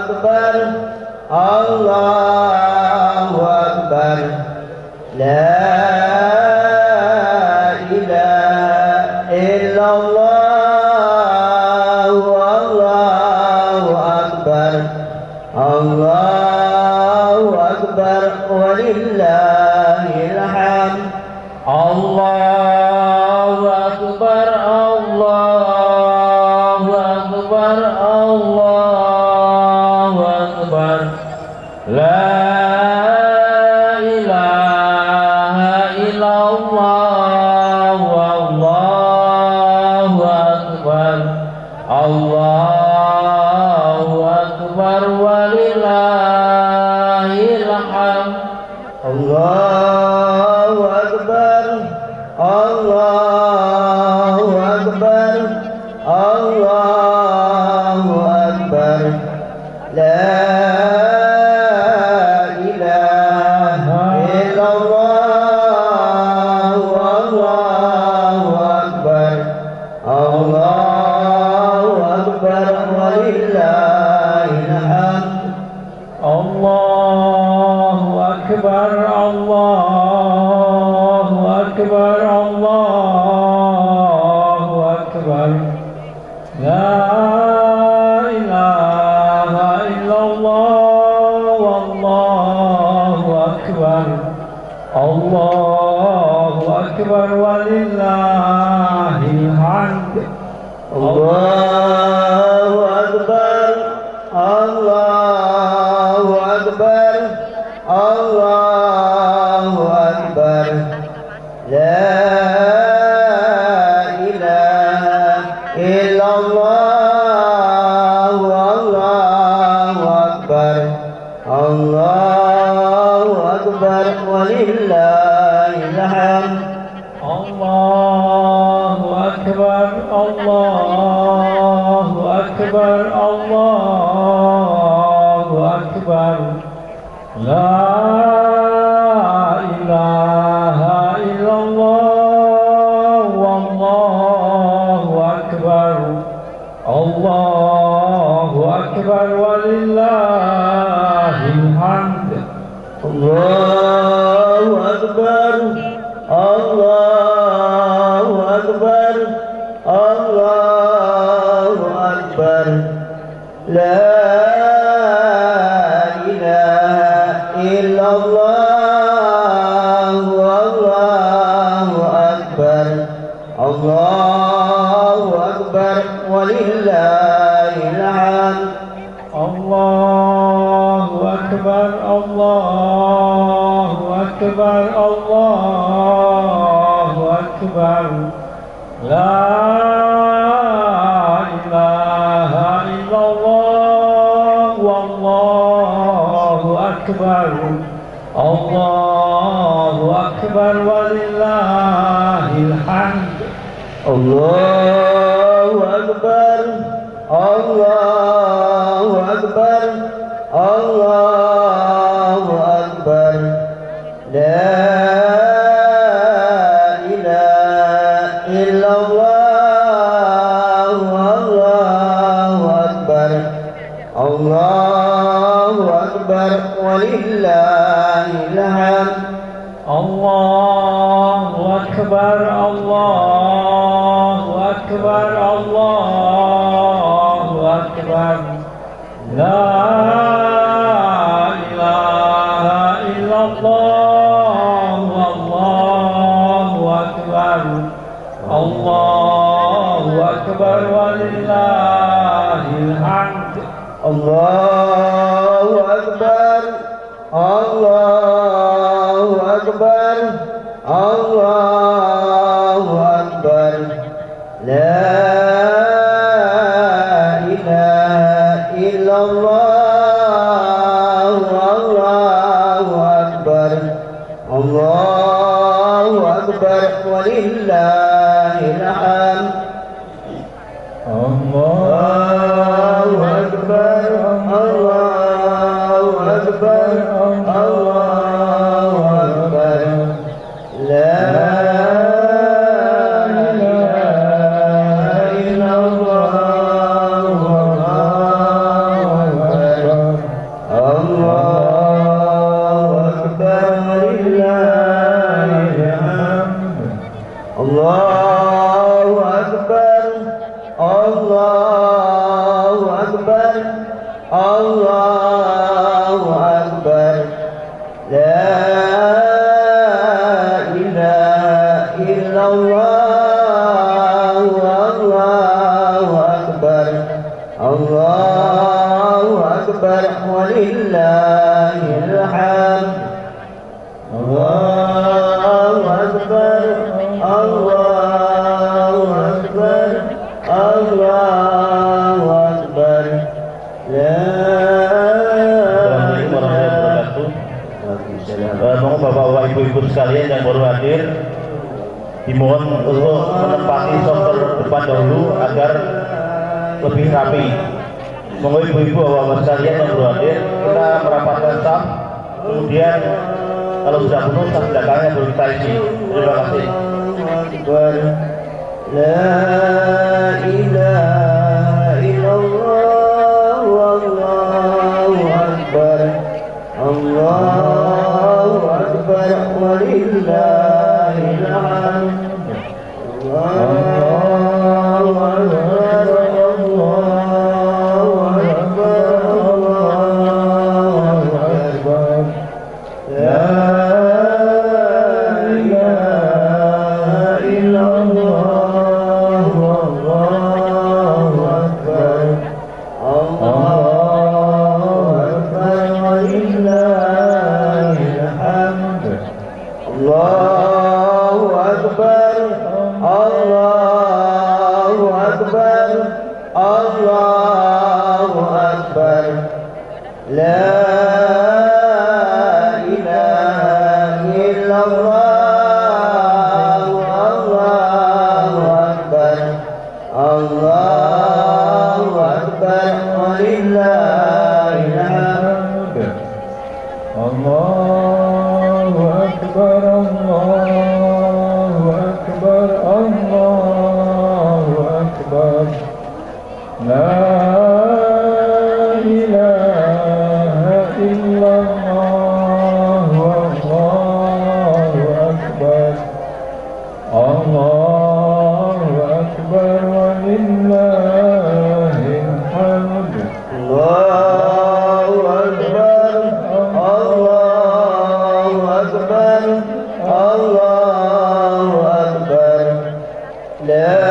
أكبر الله أكبر لا إله إلا الله والله أكبر الله أكبر ولله الحمد الله أكبر الله أكبر الله أكبر لا إله إلا الله والله أكبر الله أكبر ولله الحمد الله أكبر الله أكبر الله أكبر لا إله إلا الله والله أكبر الله أكبر ولله الحمد الله أكبر الله أكبر الله أكبر لا إله إلا الله والله أكبر الله أكبر ولله الحمد الله أكبر الله أكبر الله أكبر لا إله إلا الله والله أكبر الله أكبر ولله الحمد الله أكبر الله أكبر الله أكبر لا إله إلا الله والله أكبر الله أكبر ولله الحمد الله أكبر الله أكبر الله أكبر لا إله إلا الله والله أكبر الله أكبر ولله الحمد الله أكبر الله أكبر الله أكبر لا إله إلا الله والله أكبر الله أكبر ولله الحمد الله أكبر الله أكبر الله أكبر لا إله إلا الله والله أكبر الله أكبر ولله الحمد الله أكبر الله أكبر الله أكبر لا إله إلا الله والله أكبر الله أكبر ولله الحمد الله أكبر الله أكبر الله أكبر لا إله إلا الله والله أكبر الله أكبر ولله الحمد الله أكبر الله أكبر الله أكبر لا إله إلا الله والله أكبر Allahu Akbar. La ilaha illallah. Allahu Akbar. Allahu Akbar. Walillahil hamd. Allahu Akbar. Allahu Akbar. Allahu Akbar. Mohon bapak-bapak, ibu-ibu sekalian yang baru hadir dimohon untuk menempati soft depan dahulu agar lebih rapi. Mohon ibu-ibu bapak-bapak sekalian yang baru hadir, kita merapatkan saf, kemudian kalau sudah penuh saf belakangnya baru kita isi. Terima kasih. La ilaha illallah. Wallahu Akbar. Allahu Akbar. Walillahil hamd. Allahu Akbar. Allahu Akbar. Allahu Akbar. La ilaha illallah. Allahu Akbar. Allahu Akbar. Walillahil hamd. Allahu Akbar. Allahu Akbar. Allahu Akbar. La ilaha illallah. Allahu Akbar. Allahu Akbar. Walillahil hamd. Allahu Akbar. Allahu Akbar. Allahu Akbar. La ilaha illallah. Allahu Akbar. Allahu Akbar. Walillahil hamd. Allahu Akbar. Allahu Akbar. Allahu Akbar. La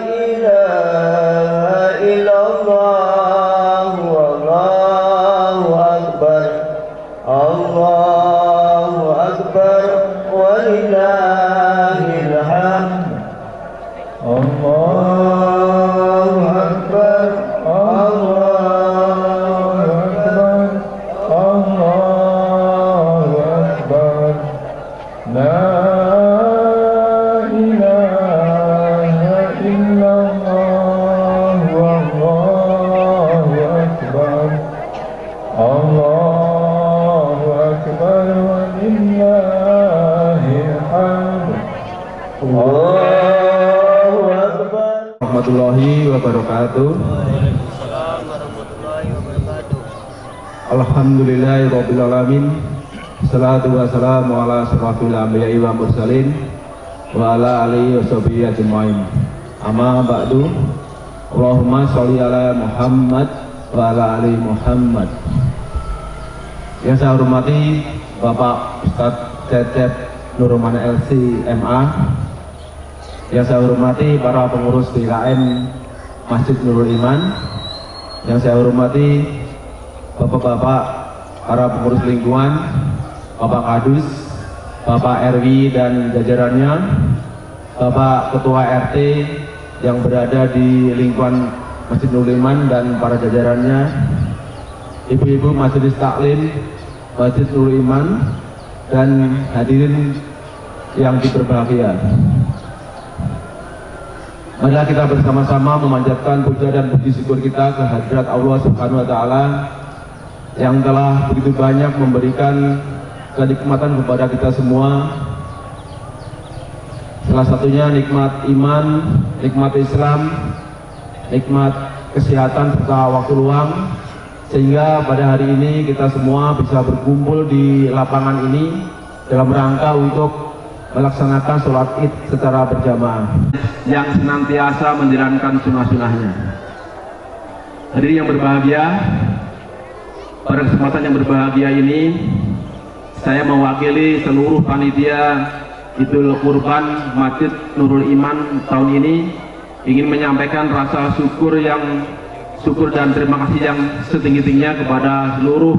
ilaha illallah. Allahu Akbar. Allahu Akbar. Walillahil hamd. Allahu Akbar. Allahu Akbar. Allahu Akbar. La ilaha illallah. Allahu Akbar. Allahu Akbar. Walillahil hamd. Allahu Akbar. Warahmatullahi wabarakatuh. Alhamdulillahi alamin. Salatu wassalamu ala asyrafil anbiya'i wa mursalin wa ala alihi wa sahbihi ajmain. Amma ba'du. Allahumma sholli ala Muhammad wa ala ali Muhammad. Yang saya hormati Bapak Ustadz Cecep Nurman LC MA. Yang saya hormati para pengurus BKM Masjid Nurul Iman. Yang saya hormati bapak-bapak para pengurus lingkungan, Bapak Kadus, Bapak RW dan jajarannya, Bapak Ketua RT yang berada di lingkungan Masjid Nurul Iman dan para jajarannya, ibu-ibu majelis taklim Masjid Nurul Iman, dan hadirin yang berbahagia. Marilah kita bersama-sama memanjatkan puja dan puji syukur kita ke hadirat Allah Subhanahu wa Ta'ala yang telah begitu banyak memberikan kenikmatan kepada kita semua. Salah satunya nikmat iman, nikmat Islam, nikmat kesehatan serta waktu luang, sehingga pada hari ini kita semua bisa berkumpul di lapangan ini dalam rangka untuk melaksanakan sholat id secara berjamaah yang senantiasa menjalankan sunnah-sunnahnya. Hadirin yang berbahagia, pada kesempatan yang berbahagia ini saya mewakili seluruh panitia Idul Kurban Masjid Nurul Iman tahun ini ingin menyampaikan rasa syukur dan terima kasih yang setinggi-tingginya kepada seluruh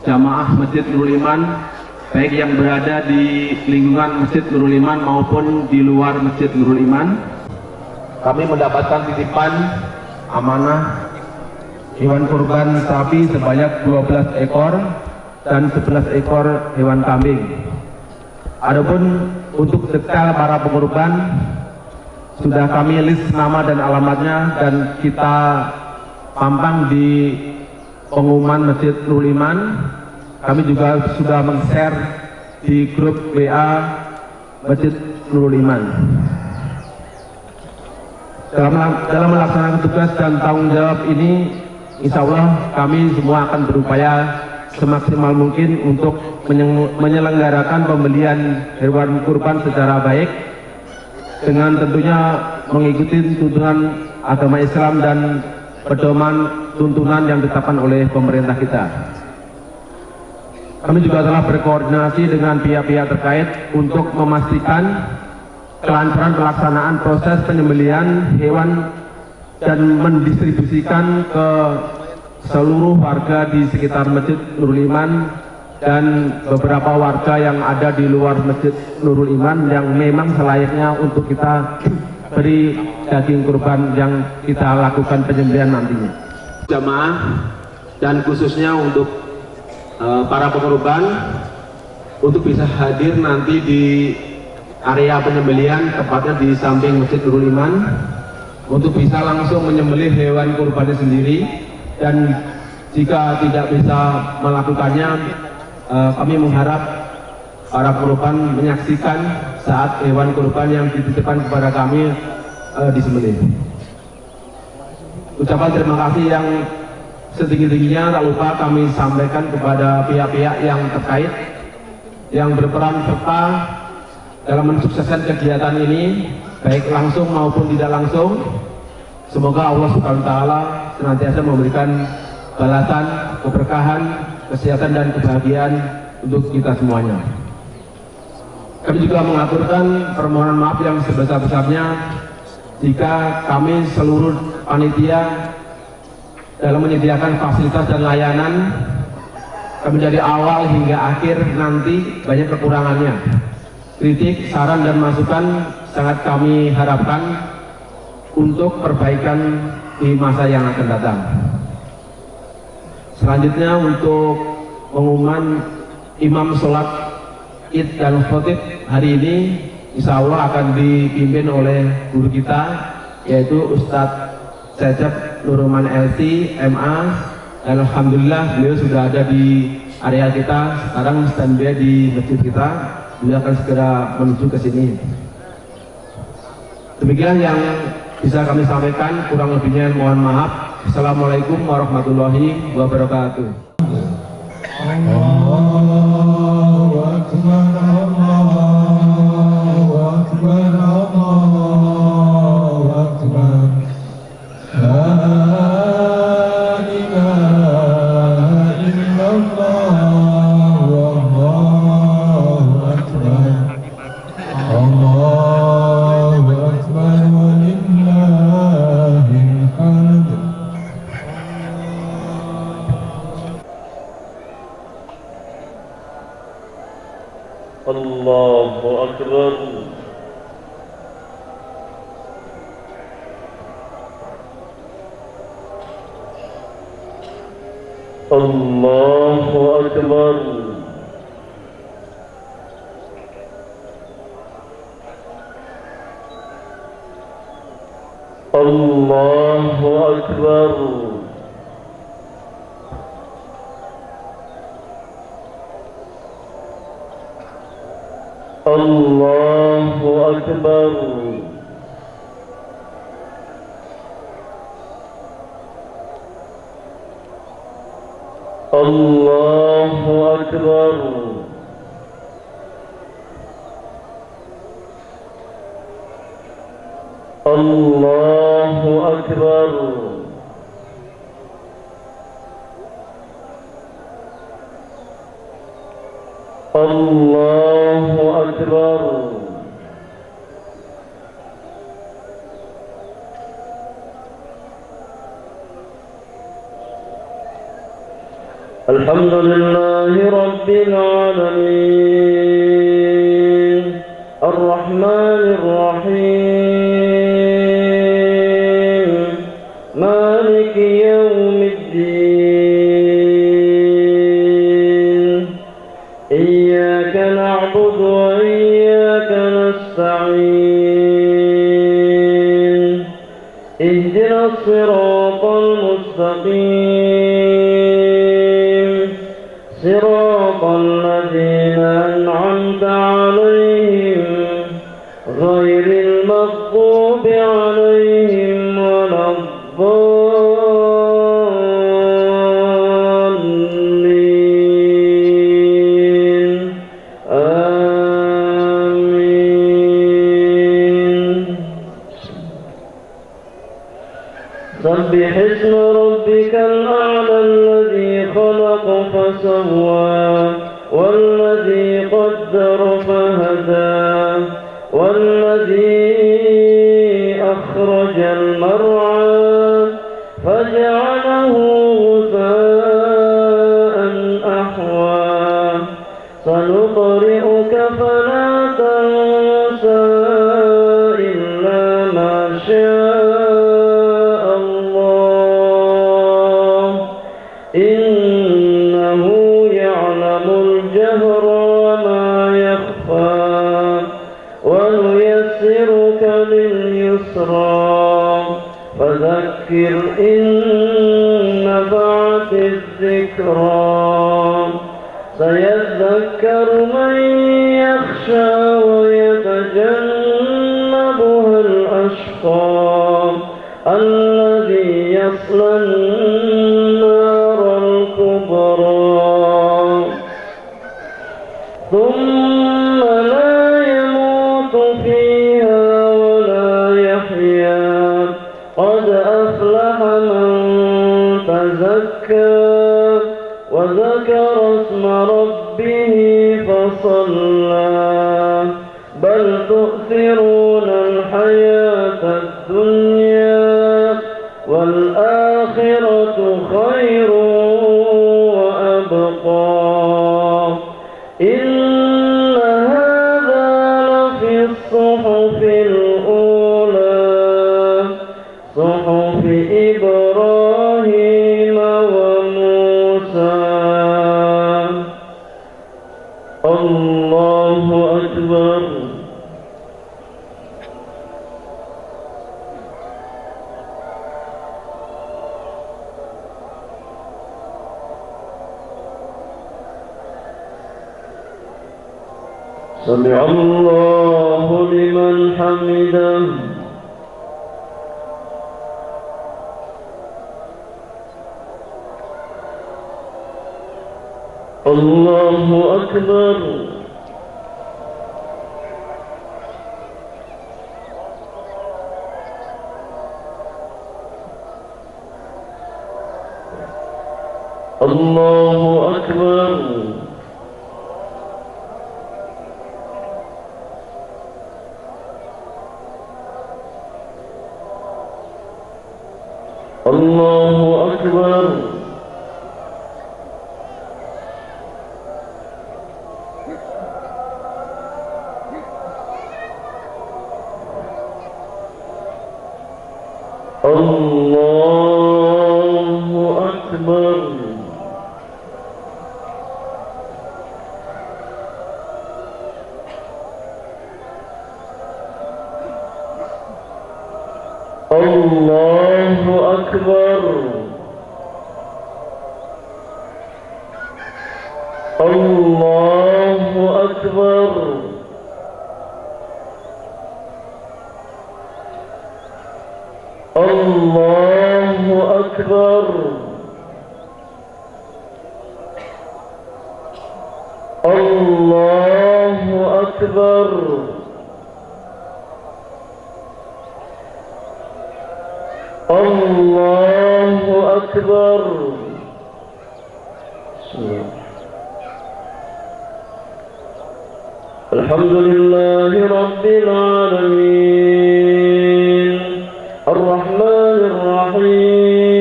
jamaah Masjid Nurul Iman, baik yang berada di lingkungan Masjid Nurul Iman maupun di luar Masjid Nurul Iman. Kami mendapatkan titipan amanah hewan kurban sapi sebanyak 12 ekor dan 11 ekor hewan kambing. Adapun untuk detail para pengurban sudah kami list nama dan alamatnya dan kita pampang di pengumuman Masjid Nurul Iman. Kami juga sudah men-share di grup WA Masjid Nurul Iman. Dalam melaksanakan tugas dan tanggung jawab ini, insya Allah kami semua akan berupaya semaksimal mungkin untuk menyelenggarakan pembelian hewan kurban secara baik dengan tentunya mengikuti tuntunan agama Islam dan pedoman tuntunan yang ditetapkan oleh pemerintah kita. Kami juga telah berkoordinasi dengan pihak-pihak terkait untuk memastikan kelancaran pelaksanaan proses penyembelihan hewan dan mendistribusikan ke seluruh warga di sekitar Masjid Nurul Iman dan beberapa warga yang ada di luar Masjid Nurul Iman yang memang selayaknya untuk kita beri daging kurban yang kita lakukan penyembelihan nantinya. Jamaah dan khususnya untuk para pengurban untuk bisa hadir nanti di area penyembelihan, tepatnya di samping Masjid Nurul Iman, untuk bisa langsung menyembelih hewan kurbannya sendiri. Dan jika tidak bisa melakukannya, kami mengharap para kurban menyaksikan saat hewan kurban yang dititipkan kepada kami disembelih. Ucapan terima kasih yang setinggi-tingginya tak lupa kami sampaikan kepada pihak-pihak yang terkait yang berperan serta dalam mensukseskan kegiatan ini, baik langsung maupun tidak langsung. Semoga Allah Subhanahu wa Ta'ala senantiasa memberikan balasan, keberkahan, kesehatan dan kebahagiaan untuk kita semuanya. Kami juga mengaturkan permohonan maaf yang sebesar-besarnya jika kami seluruh panitia dalam menyediakan fasilitas dan layanan kami dari awal hingga akhir nanti banyak kekurangannya. Kritik, saran dan masukan sangat kami harapkan untuk perbaikan di masa yang akan datang. Selanjutnya untuk pengumuman imam sholat Id dan khotib hari ini insya Allah akan dipimpin oleh guru kita yaitu Ustadz Cecep Nuruman LC MA, dan alhamdulillah beliau sudah ada di area kita sekarang, standby di masjid kita. Beliau akan segera menuju ke sini. Demikian yang bisa kami sampaikan, kurang lebihnya mohon maaf. Assalamualaikum warahmatullahi wabarakatuh. Allahu Akbar, Allahu Akbar, Allahu Akbar. La ilaha illallah, Allahu Akbar. Allahu Akbar walillahil hamd. Allahu Akbar. Allahu Akbar. Allahu Akbar. Allahu Akbar. Allahu Akbar. Allahu Akbar. الله أكبر. الحمد لله رب العالمين الرحمن الرحيم مالك يوم الدين إياك نعبد وإياك نستعين اهدنا الصراط المستقيم صراط الذين أنعمت عليهم غير المغضوب عليهم ولا الضالين آمين. سبح اسم ربك الأعلى الذي خلق فسوى والذي قدر فهدى والذي أخرج المرعى فجعله غثاء أحوى سنقرئك فلا تنسى إلا ما شاء الله إنه يعلم الجهر وما يخفى ونيسرك لليسرى فذكر إن نفعت الذكرى سيذكر من يخشى ويتجنبها الأشقى الذي يصلى النار الكبرى ثم لا يموت فيها ولا يحيا قد أفلح من تزكى وذكر اسم ربه فصلى بل تؤثرون الحياة الدنيا والآخرة خير وأبقى إن هذا لفي الصحف الأولى صحف إبراهيم وموسى. الله أكبر. سمع الله لمن حمده. الله أكبر. الله أكبر. الله أكبر. الله أكبر. الله أكبر. الله أكبر. الله أكبر. الله أكبر. الله أكبر. الحمد لله رب العالمين الرحمن الرحيم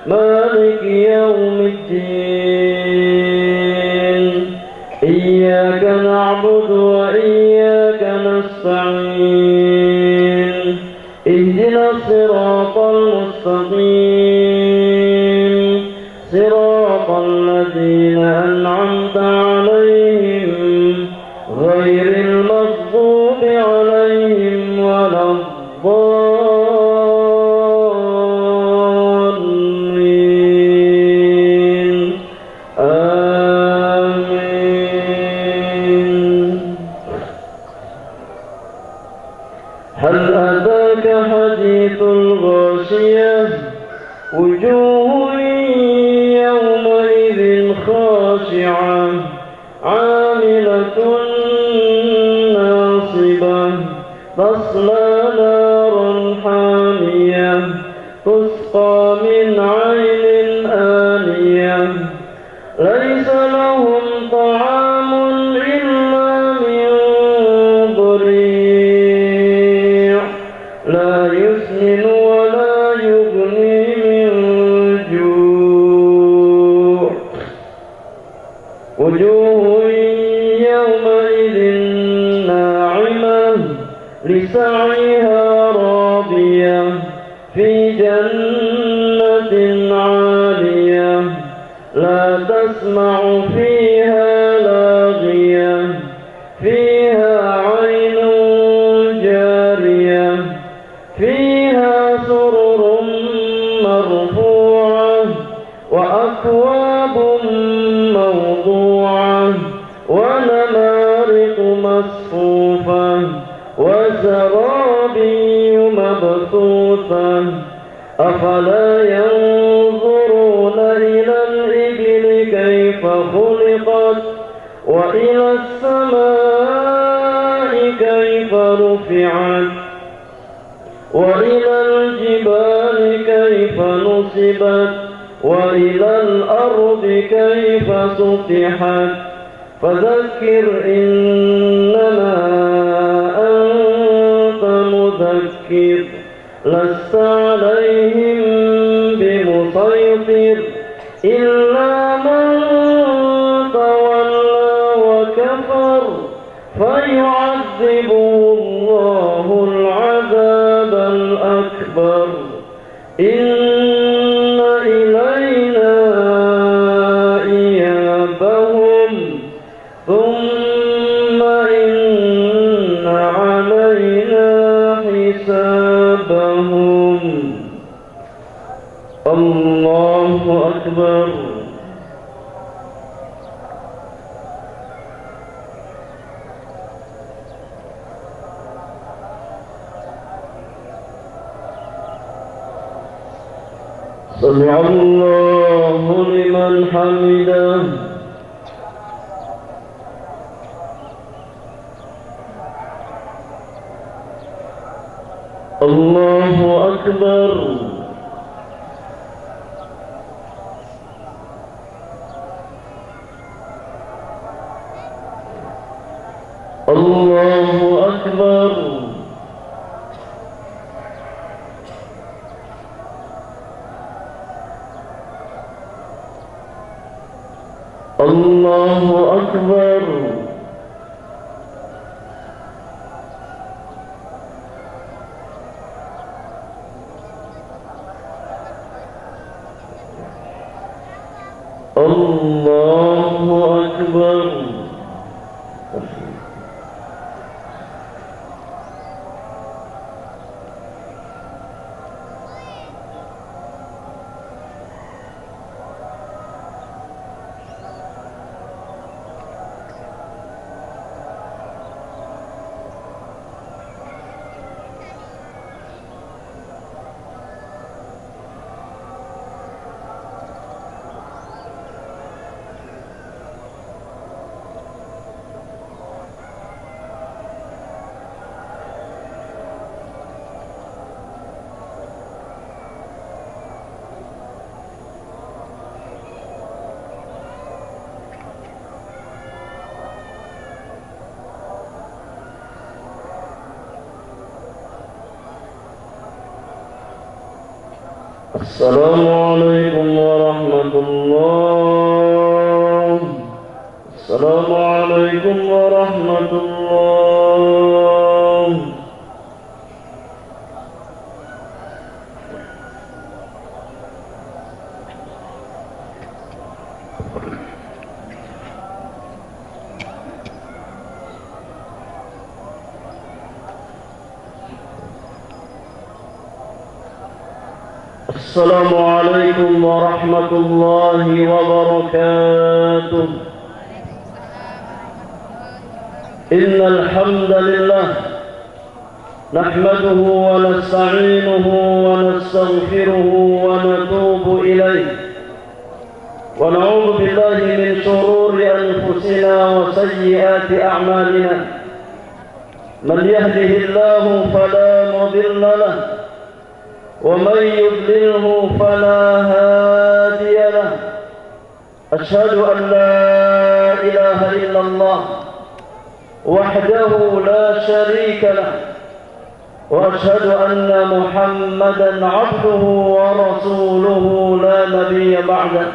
مالك يوم الدين إياك نعبد وإياك نستعين اهدنا الصراط المستقيم صراط الذين أنعمت عليهم غير المغضوب عليهم ولا الضالين آمين. هل أتاك حديث الغاشية وجوه يومئذ خاشعة عاملة ناصبة تصلى نارا حامية تسقى من عين آنية ليس لهم طعام إلا من ضريع لا يسمن ولا يغني من جوع وجوه يومئذ ناعمة لسعيها راضية في جنة عالية لا تسمع فيها لاغية فيها عين جارية فيها سرر مرفوعة وأكواب موضوعة ونمارق مصفوفة وزرابي مبثوثة أفلا ينظرون إلى الإبل كيف خلقت وإلى السماء كيف رفعت وإلى الجبال كيف نصبت وإلى الأرض كيف سطحت فذكر إنما أنت مذكر لست عليهم بمسيطر إلا من تولى وكفر فيعذبه الله العذاب الأكبر إن إلينا إيابهم ثم إن علينا حسابهم. الله أكبر. سمع الله لمن حمده. الله أكبر. الله أكبر. الله أكبر. الله أكبر. السلام عليكم ورحمة الله. السلام عليكم ورحمة الله. السلام عليكم ورحمة الله وبركاته. إن الحمد لله نحمده ونستعينه ونستغفره ونتوب إليه ونعوذ بالله من شرور أنفسنا وسيئات أعمالنا. من يهده الله فلا مضل له ومن يضلله فلا هادي له. أشهد أن لا إله إلا الله وحده لا شريك له وأشهد أن محمدا عبده ورسوله لا نبي بعده.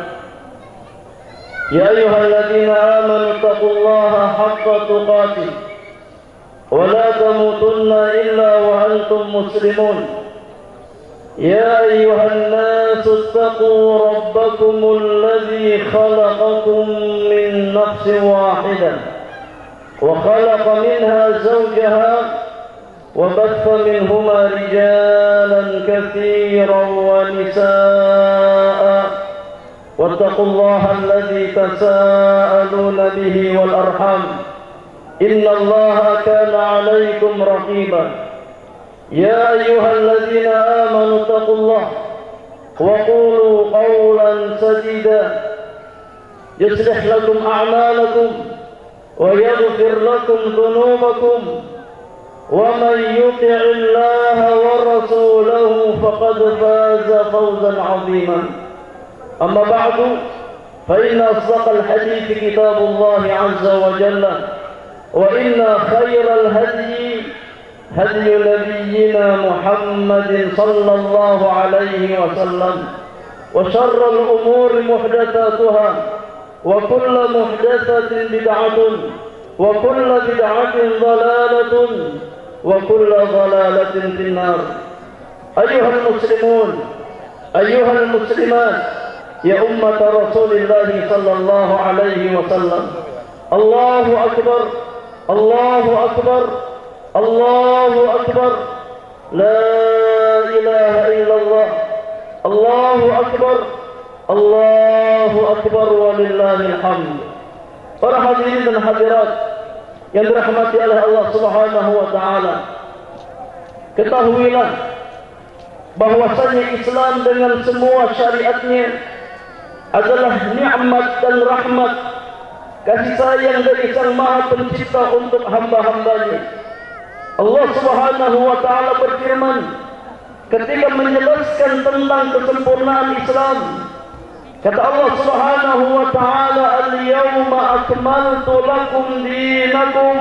يا أيها الذين آمنوا اتقوا الله حق تقاته ولا تموتن إلا وأنتم مسلمون. يا أيها الناس اتقوا ربكم الذي خلقكم من نفس واحدة وخلق منها زوجها وبث منهما رجالا كثيرا ونساء واتقوا الله الذي تساءلون به والأرحام إن الله كان عليكم رقيبا. يا أيها الذين آمنوا اتقوا الله وقولوا قولا سديدا يصلح لكم أعمالكم ويغفر لكم ذنوبكم ومن يطع الله ورسوله فقد فاز فوزا عظيما. أما بعد فإن أصدق الحديث كتاب الله عز وجل وإن خير الهدي هدي نبينا محمد صلى الله عليه وسلم وشر الأمور محدثاتها وكل محدثة بدعة وكل بدعة ضلالة وكل ضلالة في النار. أيها المسلمون أيها المسلمات يا أمة رسول الله صلى الله عليه وسلم، الله أكبر الله أكبر الله أكبر لا إله إلا الله. الله أكبر الله أكبر ولله الحمد. Para hadirin dan hadirat yang dirahmati oleh Allah Subhanahu wa taala, ketahuilah bahwasanya Islam dengan semua syariatnya adalah nikmat dan rahmat, kasih sayang dari Sang Maha Pencipta untuk hamba-hambanya. Allah Subhanahu wa taala berfirman ketika menjelaskan tentang kesempurnaan Islam, kata Allah Subhanahu wa taala, "Al-yawma akmaltu lakum dinakum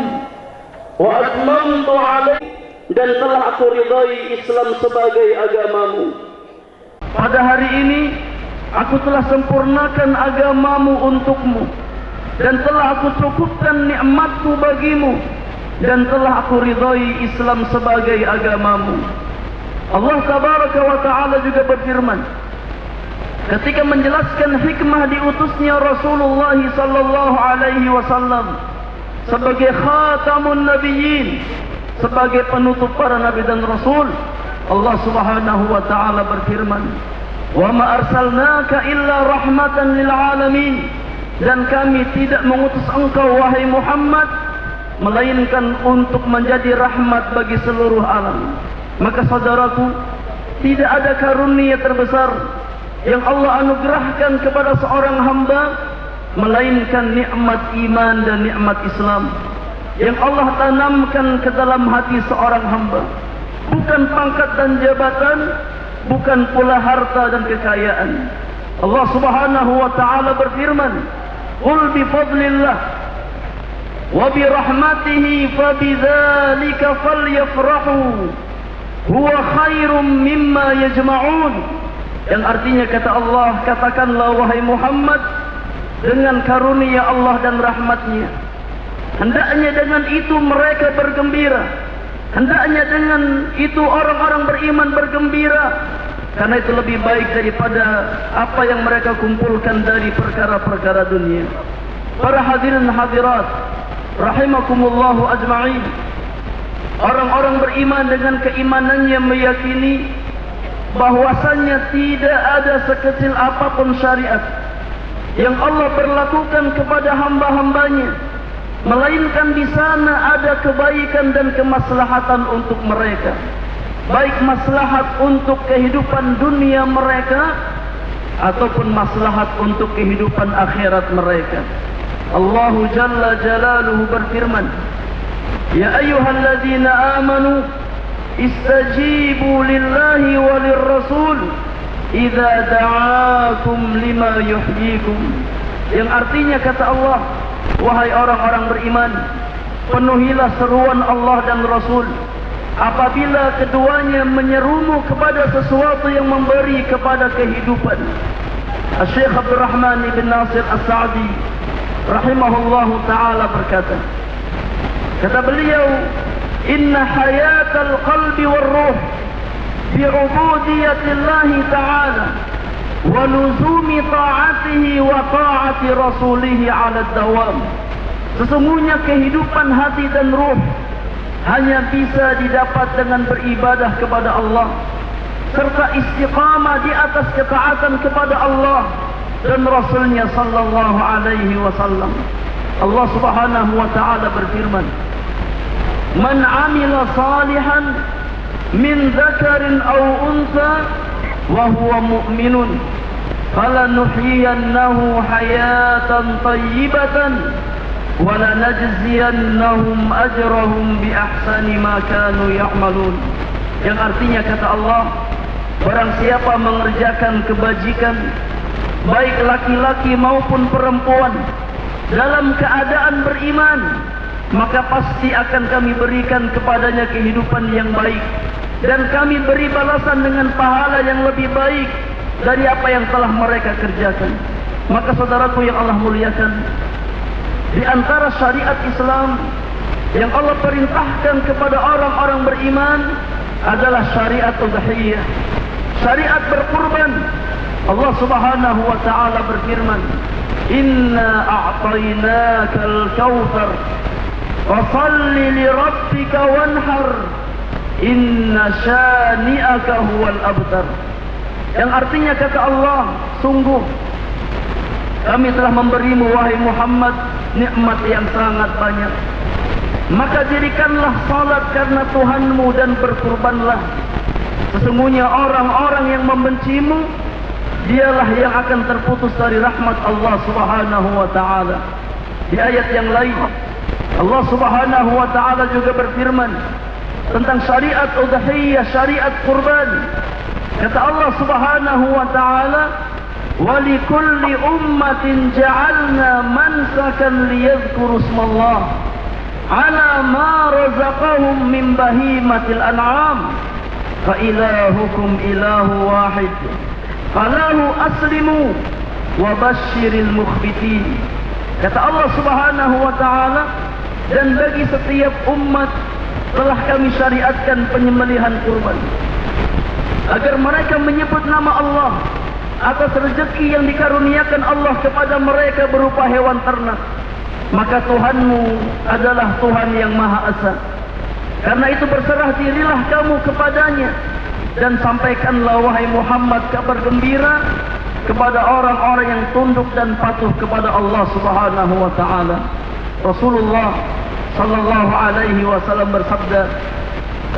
wa atmamtu 'alaikum," dan telah aku ridai Islam sebagai agamamu. Pada hari ini aku telah sempurnakan agamamu untukmu dan telah aku cukupkan nikmatku bagimu dan telah aku ridai Islam sebagai agamamu. Allah Tabaraka wa Ta'ala juga berfirman ketika menjelaskan hikmah diutusnya Rasulullah sallallahu alaihi wasallam sebagai khatamun nabiyyin, sebagai penutup para nabi dan rasul. Allah Subhanahu wa taala berfirman, "Wa ma arsalnaka illa rahmatan lil alamin," dan kami tidak mengutus engkau wahai Muhammad melainkan untuk menjadi rahmat bagi seluruh alam. Maka saudaraku, tidak ada karunia terbesar yang Allah anugerahkan kepada seorang hamba melainkan nikmat iman dan nikmat Islam yang Allah tanamkan ke dalam hati seorang hamba. Bukan pangkat dan jabatan, bukan pula harta dan kekayaan. Allah Subhanahu wa taala berfirman, "Qul bi fadlillah wa bi rahmatihi fabidzalika falyafrahu huwa khairum mimma yajma'un." yang artinya kata Allah, katakanlah wahai Muhammad, dengan karunia Allah dan rahmatnya, hendaknya dengan itu mereka bergembira, hendaknya dengan itu orang-orang beriman bergembira, karena itu lebih baik daripada apa yang mereka kumpulkan dari perkara-perkara dunia. Para hadirin hadirat rahimakumullahu ajma'in, orang-orang beriman dengan keimanannya meyakini bahwasannya tidak ada sekecil apapun syariat yang Allah berlakukan kepada hamba-hambanya, melainkan di sana ada kebaikan dan kemaslahatan untuk mereka, baik maslahat untuk kehidupan dunia mereka ataupun maslahat untuk kehidupan akhirat mereka. Allah Jalla Jalaluhu berfirman, Ya ayyuhalladzina amanu istajibu lillahi walirrasul idza da'akum lima yuhyikum. Yang artinya kata Allah, wahai orang-orang beriman, penuhilah seruan Allah dan Rasul apabila keduanya menyerumu kepada sesuatu yang memberi kepada kehidupan. Syekh Abdul Rahman bin Nasir As-Sa'di rahimahullahu ta'ala berkata, kata beliau, inna hayatal qalbi wal ruh bi'ubudiyatillahi ta'ala wa luzumi ta'atihi wa ta'ati rasulihi ala dawam. Sesungguhnya kehidupan hati dan ruh hanya bisa didapat dengan beribadah kepada Allah serta istiqamah di atas ketaatan kepada Allah dan Rasulnya sallallahu alaihi wasallam. Allah subhanahu wa ta'ala berfirman, Man amila salihan min dzakarin aw untha wa huwa mu'minun falanuhyiyannahu hayatan tayyibatan wa lanajziyannahum ajrahum bi ahsani ma kanu ya'malun. Yang artinya kata Allah, barang siapa mengerjakan kebajikan baik laki-laki maupun perempuan dalam keadaan beriman, maka pasti akan kami berikan kepadanya kehidupan yang baik, dan kami beri balasan dengan pahala yang lebih baik dari apa yang telah mereka kerjakan. Maka saudaraku yang Allah muliakan, di antara syariat Islam yang Allah perintahkan kepada orang-orang beriman adalah syariat udhiyah, syariat berkurban. Allah subhanahu wa ta'ala berfirman, Inna a'tainakal kautsar fasalli li rabbika wanhar inna syani'aka huwal abtar. Yang artinya kata Allah, sungguh kami telah memberimu wahai Muhammad nikmat yang sangat banyak, maka dirikanlah salat karena Tuhanmu dan berkurbanlah. Sesungguhnya orang-orang yang membencimu dialah yang akan terputus dari rahmat Allah subhanahu wa ta'ala. Di ayat yang lain Allah subhanahu wa ta'ala juga berfirman tentang syariat udhiyah, syariat kurban. Kata Allah subhanahu wa ta'ala, وَلِكُلِّ أُمَّةٍ جَعَلْنَا مَنْسَكًا لِيَذْكُرُوا اسْمَ اللَّهِ عَلَى مَا رَزَقَهُمْ مِنْ بَهِيمَةِ الْأَنْعَامِ فَإِلَهُكُمْ إِلَهُ وَاحِدٌ فَلَهُ أَسْلِمُوا وَبَشِّرِ الْمُخْبِتِينَ. Kata Allah subhanahu wa ta'ala, dan bagi setiap umat telah kami syariatkan penyembelihan kurban, agar mereka menyebut nama Allah atas rezeki yang dikaruniakan Allah kepada mereka berupa hewan ternak. Maka Tuhanmu adalah Tuhan yang Maha Esa. Karena itu berserah dirilah kamu kepadanya, dan sampaikanlah wahai Muhammad kabar gembira kepada orang-orang yang tunduk dan patuh kepada Allah subhanahu wa ta'ala. Rasulullah sallallahu alaihi wasallam bersabda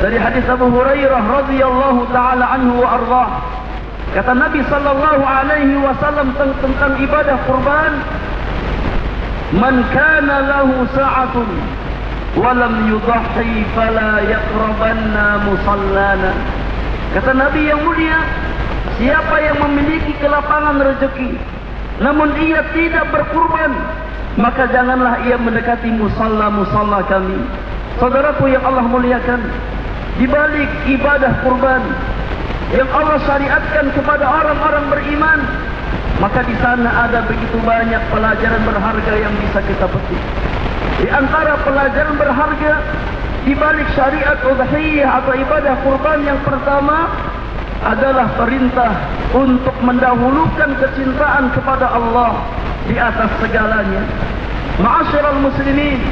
dari hadis Abu Hurairah radhiyallahu ta'ala anhu wa ardhah, kata Nabi sallallahu alaihi wasallam tentang ibadah kurban, man kana lahu sa'atun wa lam yudhi fala yaqrabanna musallana. Kata Nabi yang mulia, siapa yang memiliki kelapangan rezeki namun ia tidak berkurban, maka janganlah ia mendekati musalla-musalla kami. Saudaraku yang Allah muliakan, di balik ibadah kurban yang Allah syariatkan kepada orang-orang beriman, maka di sana ada begitu banyak pelajaran berharga yang bisa kita petik. Di antara pelajaran berharga di balik syariat udhiyah atau ibadah kurban yang pertama adalah perintah untuk mendahulukan kecintaan kepada Allah di atas segalanya. Ma'asyiral muslimin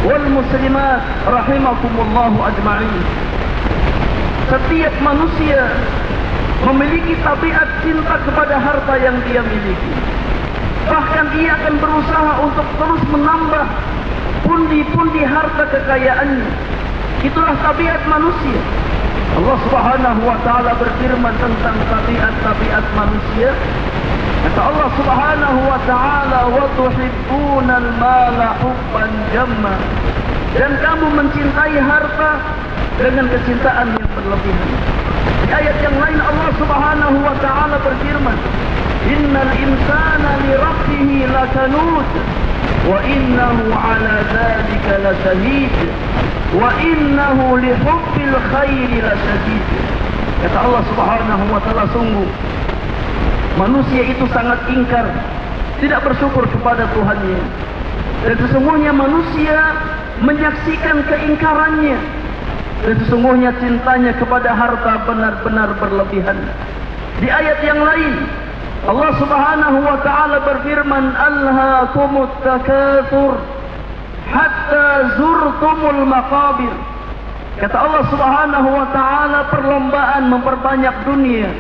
wal muslimat rahimakumullah ajma'in. Setiap manusia memiliki tabiat cinta kepada harta yang dia miliki. Bahkan ia akan berusaha untuk terus menambah pundi-pundi harta kekayaannya. Itulah tabiat manusia. Allah Subhanahu wa taala berfirman tentang tabiat-tabiat manusia. Kata Allah Subhanahu wa taala, "Wa tuhibbunal mala hubban jamma." Dan kamu mencintai harta dengan kecintaan yang berlebihan. Di ayat yang lain Allah Subhanahu wa taala berfirman, "Innal insana li rabbih lakanud wa innahu 'ala dzalika lasyahid wa innahu li hubbil khairi lasyadid." Kata Allah Subhanahu wa taala, sungguh manusia itu sangat ingkar, tidak bersyukur kepada Tuhannya. Dan sesungguhnya manusia menyaksikan keingkarannya. Dan sesungguhnya cintanya kepada harta benar-benar berlebihan. Di ayat yang lain Allah Subhanahu wa taala berfirman, "Alhaakumut takatsur hatta zurtumul maqabir." Kata Allah Subhanahu wa taala, perlombaan memperbanyak dunia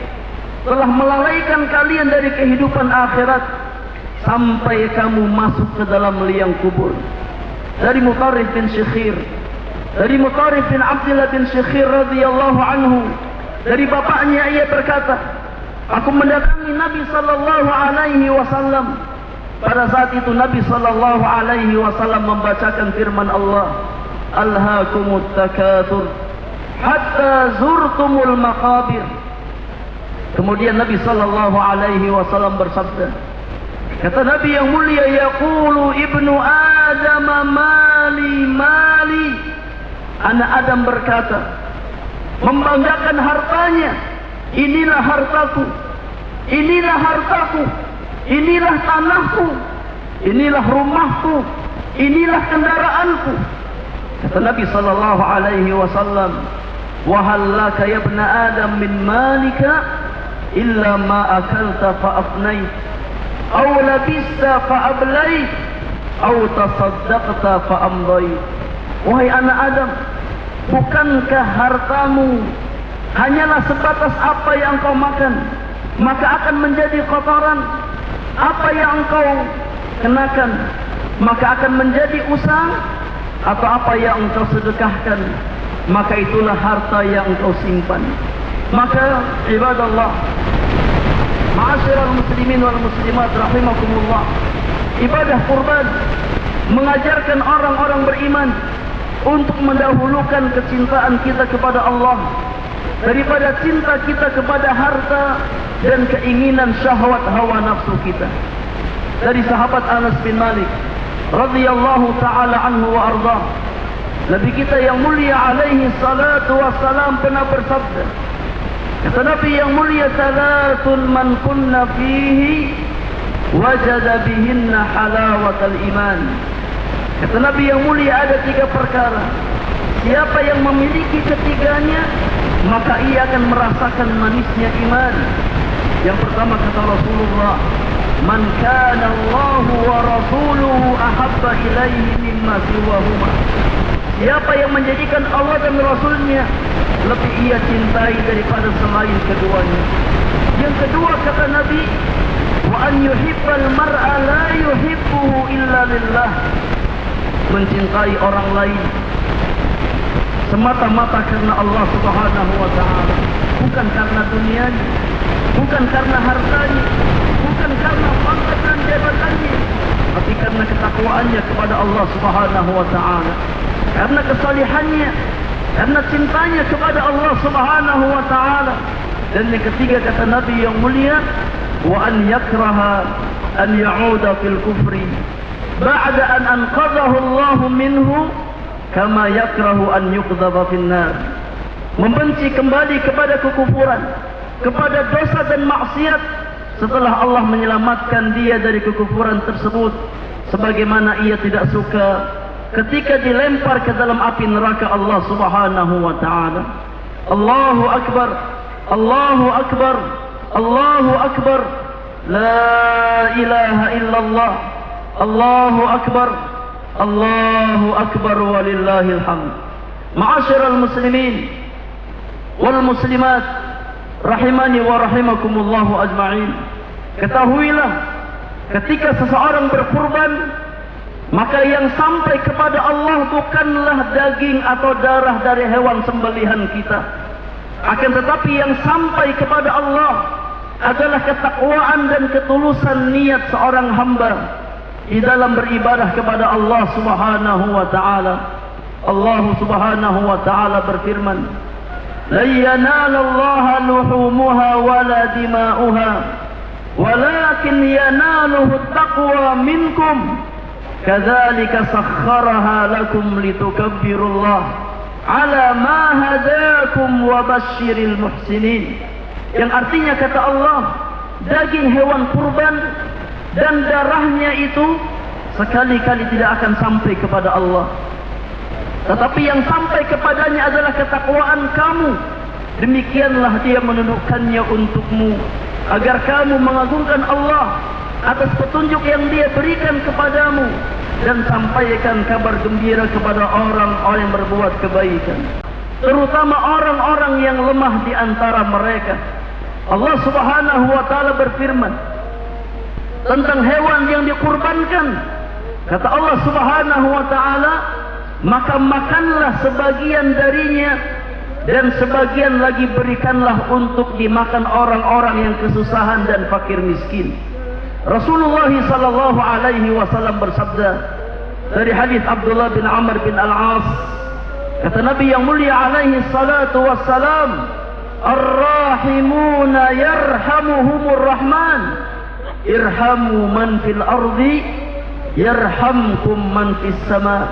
telah melalaikan kalian dari kehidupan akhirat sampai kamu masuk ke dalam liang kubur. Dari Mutarrif bin Syikhir, dari Mutarrif bin Abdullah bin Syikhir radhiyallahu anhu, dari bapaknya ia berkata, aku mendatangi Nabi sallallahu alaihi wasallam. Pada saat itu Nabi sallallahu alaihi wasallam membacakan firman Allah, "Alhaakumut takatsur hatta zurtumul maqabir." Kemudian Nabi sallallahu alaihi wasallam bersabda, kata Nabi yang mulia, "Yaqulu ibnu Adam mali mali." Anak Adam berkata, membanggakan hartanya, "Inilah hartaku, inilah hartaku, inilah tanahku, inilah rumahku, inilah kendaraanku." Kata Nabi sallallahu alaihi wasallam, "Wa hal laka ya ibna Adam min malika illa ma akalta fa afnait, aw labista fa ablait, aw tasaddaqta fa amdait." Wahai anak Adam, bukankah hartamu hanyalah sebatas apa yang engkau makan, maka akan menjadi kotoran? Apa yang engkau kenakan, maka akan menjadi usang? Atau apa yang engkau sedekahkan, maka itulah harta yang engkau simpan. Maka ibadallah, ma'asyiral muslimin wal muslimat rahimakumullah, ibadah kurban mengajarkan orang-orang beriman untuk mendahulukan kecintaan kita kepada Allah daripada cinta kita kepada harta dan keinginan syahwat hawa nafsu kita. Dari sahabat Anas bin Malik radhiyallahu taala anhu wa ardhah, Nabi kita yang mulia alaihi salatu wassalam pernah bersabda, kata Nabi yang mulia, "Salatun man kunna fihi wajada bihinna halawatal iman." Kata Nabi yang mulia, ada 3 perkara, siapa yang memiliki ketiganya maka ia akan merasakan manisnya iman. Yang pertama kata Rasulullah, "Man kana Allahu wa rasuluhu ahabba ilaihi mimma siwahuma." Siapa yang menjadikan Allah dan Rasulnya lebih ia cintai daripada selain keduanya. Yang kedua kata Nabi, "Wa an yuhibbal mar'a la yuhibbuhu illa lillah." Mencintai orang lain semata-mata karena Allah Subhanahu wa taala, bukan karena dunianya, bukan karena hartanya, bukan karena pangkat dan jabatannya, tapi karena ketakwaannya kepada Allah Subhanahu wa taala, karena kesalihannya, karena cintanya kepada Allah Subhanahu wa taala. Dan yang ketiga kata Nabi yang mulia, "Wa an yakraha an ya'uda fil kufri ba'da an anqadhahu Allah minhu kama yakrahu an yuqdhaba fin nar." membenci kembali kepada kekufuran, kepada dosa dan maksiat, setelah Allah menyelamatkan dia dari kekufuran tersebut, sebagaimana ia tidak suka ketika dilempar ke dalam api neraka Allah Subhanahu wa taala. Allahu akbar, Allahu akbar, Allahu akbar, la ilaha illallah, Allahu akbar, Allahu akbar, walillahil hamd. Ma'asyiral muslimin wal muslimat rahimani wa rahimakumullahu ajma'in. Ketahuilah, ketika seseorang berkurban, maka yang sampai kepada Allah bukanlah daging atau darah dari hewan sembelihan kita, akan tetapi yang sampai kepada Allah adalah ketakwaan dan ketulusan niat seorang hamba di dalam beribadah kepada Allah Subhanahu wa taala. Allah Subhanahu wa taala berfirman, "La yanalallaha luhumuha wala dima'uha, walakin yanaluhu taqwa minkum. Kadzalika sakhkharaha lakum litukabbirullaha ala ma hadakum wa basyiril muhsinin." Yang artinya, kata Allah, daging hewan kurban dan darahnya itu sekali-kali tidak akan sampai kepada Allah, tetapi yang sampai kepadanya adalah ketakwaan kamu. Demikianlah dia menundukkannya untukmu, agar kamu mengagungkan Allah atas petunjuk yang dia berikan kepadamu, dan sampaikan kabar gembira kepada orang-orang yang berbuat kebaikan, terutama orang-orang yang lemah di antara mereka. Allah Subhanahu wa taala berfirman tentang hewan yang dikurbankan. Kata Allah Subhanahu wa taala, "Maka makanlah sebagian darinya, dan sebagian lagi berikanlah untuk dimakan orang-orang yang kesusahan dan fakir miskin." Rasulullah sallallahu alaihi wasallam bersabda dari hadis Abdullah bin Amr bin Al-As, kata Nabi yang mulia alaihi salatu wassalam, "Ar-rahimuna yarhamuhumur rahman, irhamu man fil ardi yarhamkum man fis sama."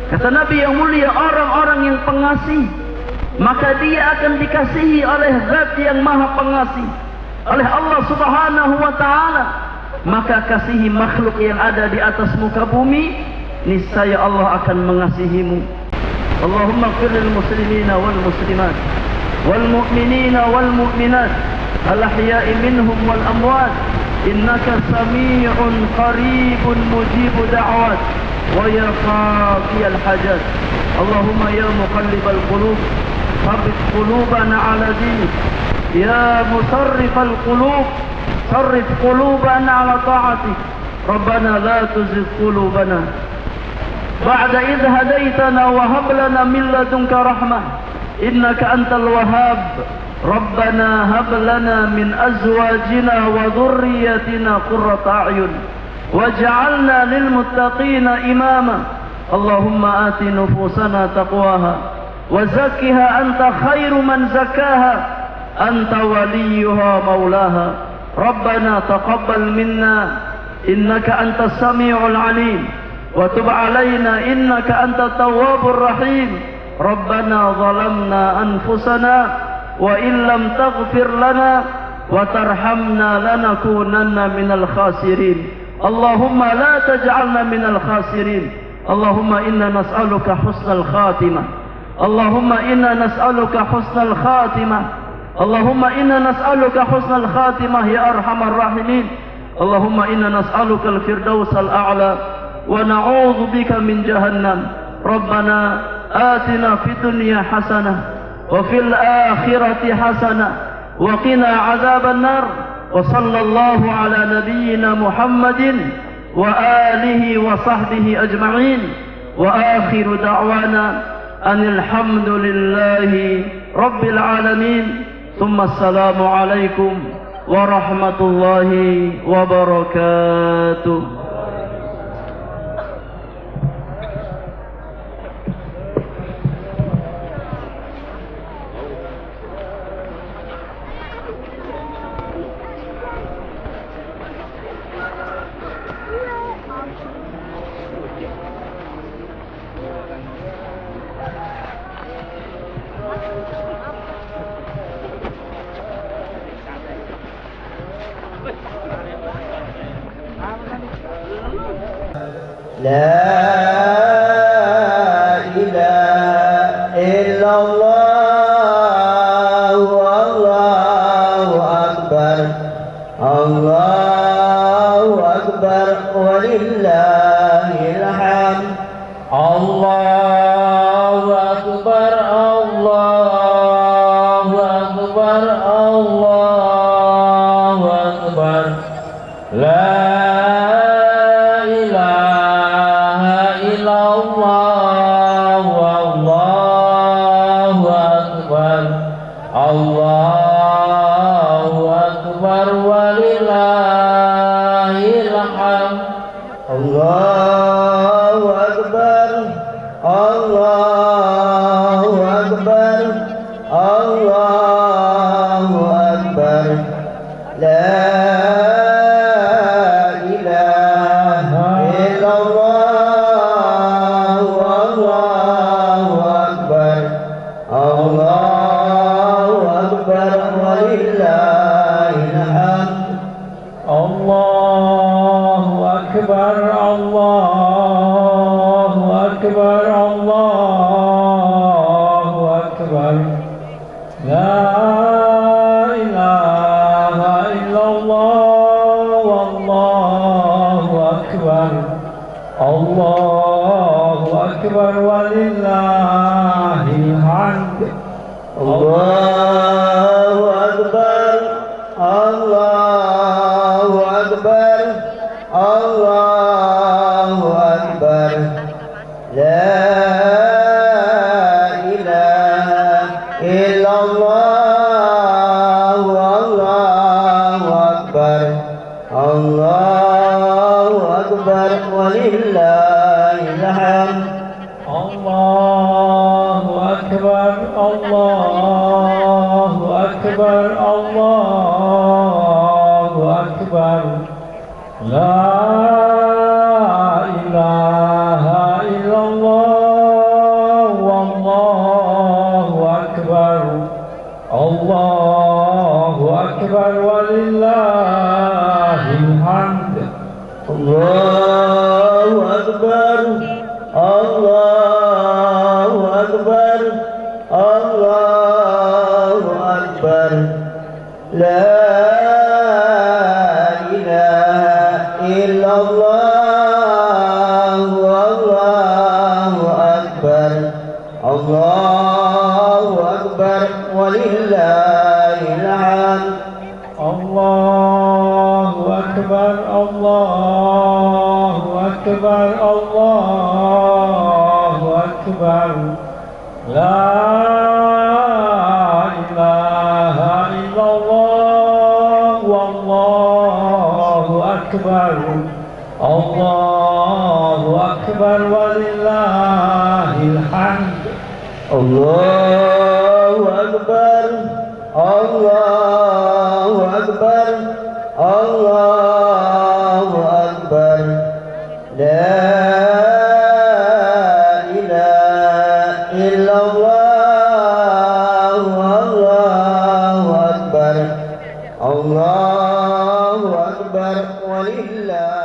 Kata Nabi yang mulia, orang-orang yang pengasih, maka dia akan dikasihi oleh Zat yang Maha Pengasih, oleh Allah Subhanahu wa taala. Maka kasihi makhluk yang ada di atas muka bumi, niscaya Allah akan mengasihimu. Allahumma ighfir lil muslimina wal muslimat wal mu'minina wal mu'minat al ahya'i minhum wal amwat, innaka sami'un qaribun mujibu da'wat wa ya qadiyal hajat. Allahumma ya muqallibal qulub thabbit qulubana ala dinik, ya musarrifal qulub sarrif qulubana ala ta'atik. Rabbana la tuzigh qulubana ba'da idh hadaitana wa hab lana min ladunka rahmah innaka antal wahhab. Rabbana hab lana min azwajina wa dhurriyyatina qurrata a'yun waj'alna lil muttaqina imama. Allahumma ati nufusana taqwaha wa zakkiha anta khairu man zakkaha anta waliyuha maulaha. Rabbana taqabbal minna innaka antas sami'ul alim wa tub alaina innaka antat tawwabur rahim. Rabbana zalamna anfusana wa in lam taghfir lana wa tarhamna lanakunanna minal khasirin. Allahumma la taj'alna minal khasirin. Allahumma inna nas'aluka husnal khatimah. Allahumma inna nas'aluka husnal khatimah. Allahumma inna nas'aluka husnal khatimah ya arhamar rahimin. Allahumma inna nas'aluka al-firdausal a'la wa na'udzu bika min jahannam. Rabbana atina fid dunya hasanah wa fil akhirati hasanah wa qina adzaban nar. Wa sallallahu ala nabiyyina Muhammadin wa alihi wa sahbihi ajma'in. Wa akhiru da'wana anil hamdulillahi rabbil alamin. Thumma assalamu alaikum warahmatullahi wabarakatuh. لا إله إلا الله والله أكبر الله أكبر ولله الحمد الله أكبر الله أكبر الله أكبر لا إله إلا الله والله أكبر الله أكبر ولله الحمد الله أكبر الله أكبر الله أكبر لا إله إلا الله والله أكبر الله أكبر ولله الحمد الله أكبر الله أكبر الله أكبر لا إله إلا الله والله أكبر الله أكبر ولله الحمد الله أكبر الله أكبر الله أكبر لا إله إلا الله والله أكبر الله أكبر ولله الحمد الله أكبر الله أكبر الله أكبر لا إله إلا الله والله أكبر الله أكبر ولله الحمد الله أكبر الله أكبر الله أكبر لا إله إلا الله والله أكبر الله أكبر ولله الحمد الله أكبر الله أكبر الله أكبر لا إله إلا الله والله أكبر الله أكبر ولله الحمد الله أكبر الله أكبر الله أكبر لا إله إلا الله والله أكبر الله أكبر ولله